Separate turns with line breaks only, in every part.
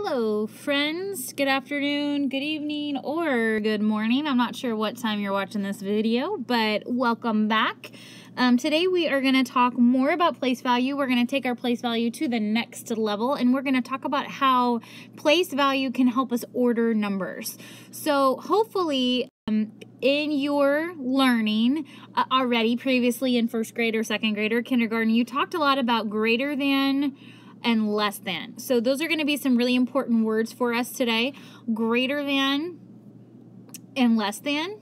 Hello friends, good afternoon, good evening, or good morning. I'm not sure what time you're watching this video, but welcome back. Today we are going to talk more about place value. We're going to take our place value to the next level, and we're going to talk about how place value can help us order numbers. So hopefully in your learning already previously in first grade or second grade or kindergarten, you talked a lot about greater than and less than. So those are going to be some really important words for us today. Greater than and less than.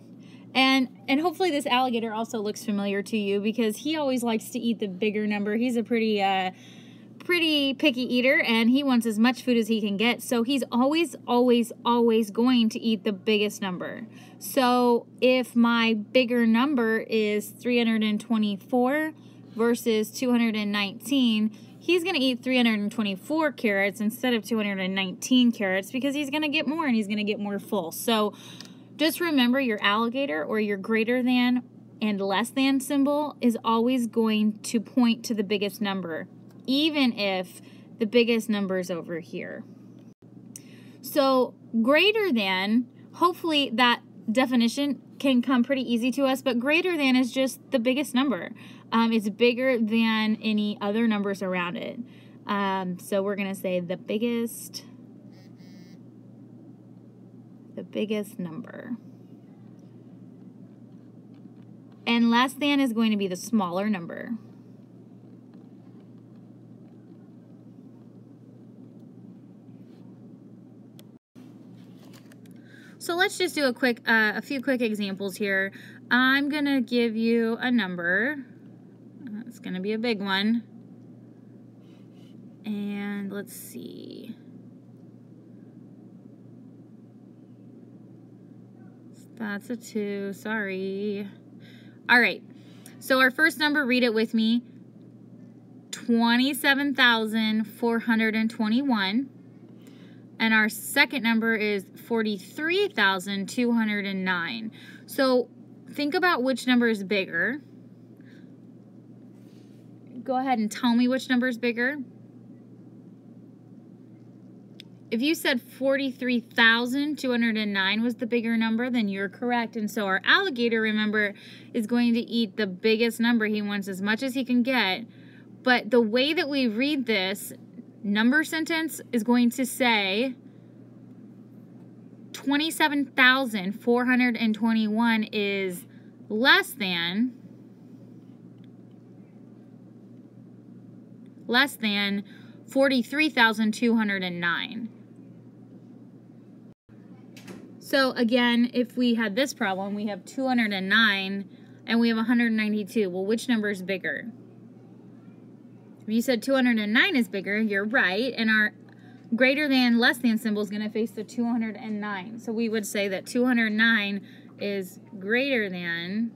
And hopefully this alligator also looks familiar to you because he always likes to eat the bigger number. He's a pretty picky eater, and he wants as much food as he can get. So he's always going to eat the biggest number. So if my bigger number is 324 versus 219, he's going to eat 324 carrots instead of 219 carrots because he's going to get more and he's going to get more full. So just remember, your alligator or your greater than and less than symbol is always going to point to the biggest number, even if the biggest number is over here. So greater than, hopefully that definition can come pretty easy to us, but greater than is just the biggest number. It's bigger than any other numbers around it. So we're going to say the biggest number. And less than is going to be the smaller number. So let's just do a few quick examples here. I'm going to give you a number. It's going to be a big one. And let's see. That's a 2. Sorry. All right. So our first number, read it with me. 27,421. And our second number is 43,209. So think about which number is bigger. Go ahead and tell me which number is bigger. If you said 43,209 was the bigger number, then you're correct. And so our alligator, remember, is going to eat the biggest number. He wants as much as he can get. But the way that we read this number sentence is going to say 27,421 is less than 43,209. So again, if we had this problem, we have 209 and we have 192. Well, which number is bigger? If you said 209 is bigger, you're right, and our greater than, less than symbol is going to face the 209. So we would say that 209 is greater than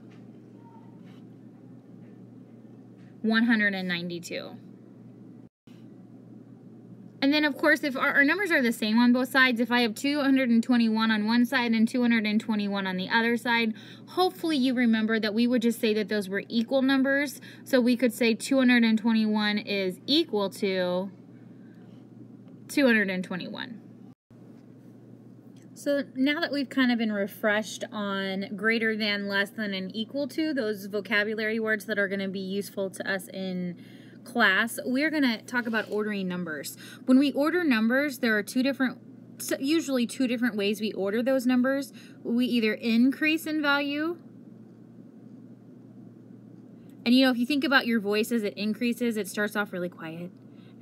192. And then, of course, if our numbers are the same on both sides, if I have 221 on one side and 221 on the other side, hopefully you remember that we would just say that those were equal numbers. So we could say 221 is equal to 221. So now that we've kind of been refreshed on greater than, less than, and equal to, those vocabulary words that are going to be useful to us in class, we're going to talk about ordering numbers. When we order numbers, there are usually two different ways we order those numbers. We either increase in value, and if you think about your voice as it increases, it starts off really quiet,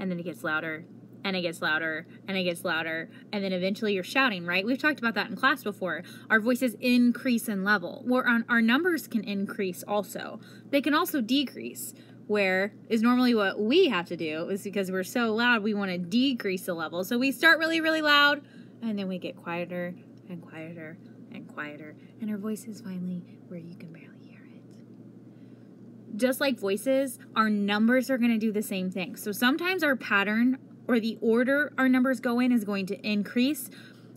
and then it gets louder, and it gets louder, and it gets louder, and then eventually you're shouting, right? We've talked about that in class before. Our voices increase in level. Our numbers can increase also. They can also decrease, where is normally what we have to do, is because we're so loud, we want to decrease the level. So we start really, really loud, and then we get quieter and quieter and quieter, and our voice is finally where you can barely hear it. Just like voices, our numbers are going to do the same thing. So sometimes our pattern or the order our numbers go in is going to increase.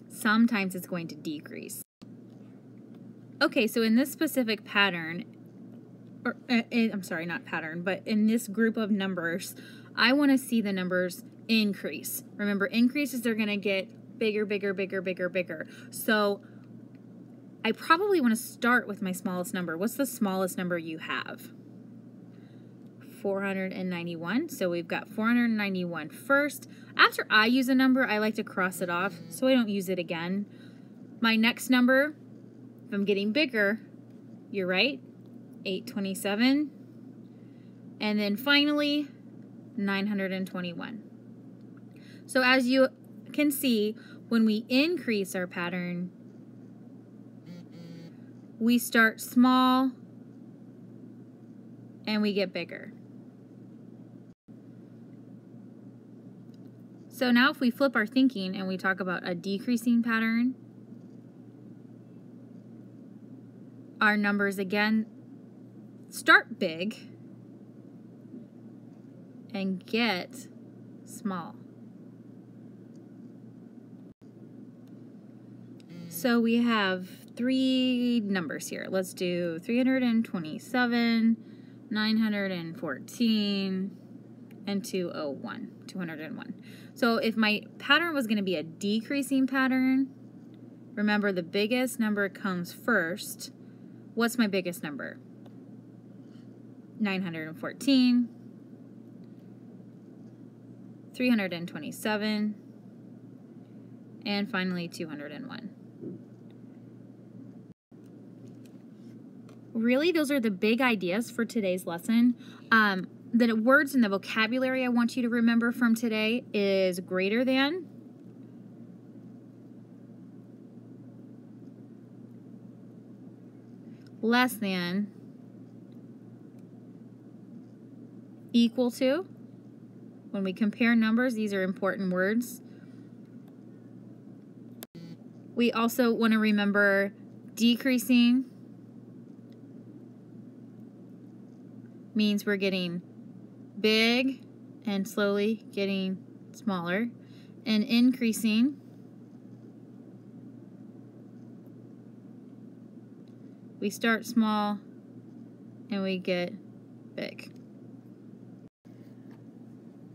Sometimes it's going to decrease. Okay, so in this specific pattern, I'm sorry, not pattern, but in this group of numbers, I want to see the numbers increase. Remember, increases, they're going to get bigger, bigger, bigger, bigger, bigger. So I probably want to start with my smallest number. What's the smallest number you have? 491. So we've got 491 first. After I use a number, I like to cross it off so I don't use it again. My next number, if I'm getting bigger, you're right, 827. And then finally, 921. So as you can see, when we increase our pattern, we start small and we get bigger. So now if we flip our thinking and we talk about a decreasing pattern, our numbers again start big and get small. So we have 3 numbers here. Let's do 327, 914, and 201. So if my pattern was going to be a decreasing pattern, remember the biggest number comes first. What's my biggest number? 914, 327, and finally 201. Really, those are the big ideas for today's lesson. The words and the vocabulary I want you to remember from today is greater than, less than, equal to. When we compare numbers, these are important words. We also want to remember decreasing means we're getting big and slowly getting smaller, and increasing we start small and we get big.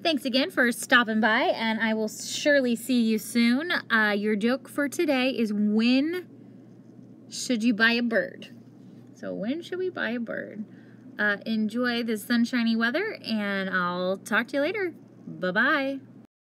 Thanks again for stopping by, and I will surely see you soon. Your joke for today is, when should you buy a bird? So when should we buy a bird? Enjoy the sunshiny weather, and I'll talk to you later. Bye-bye.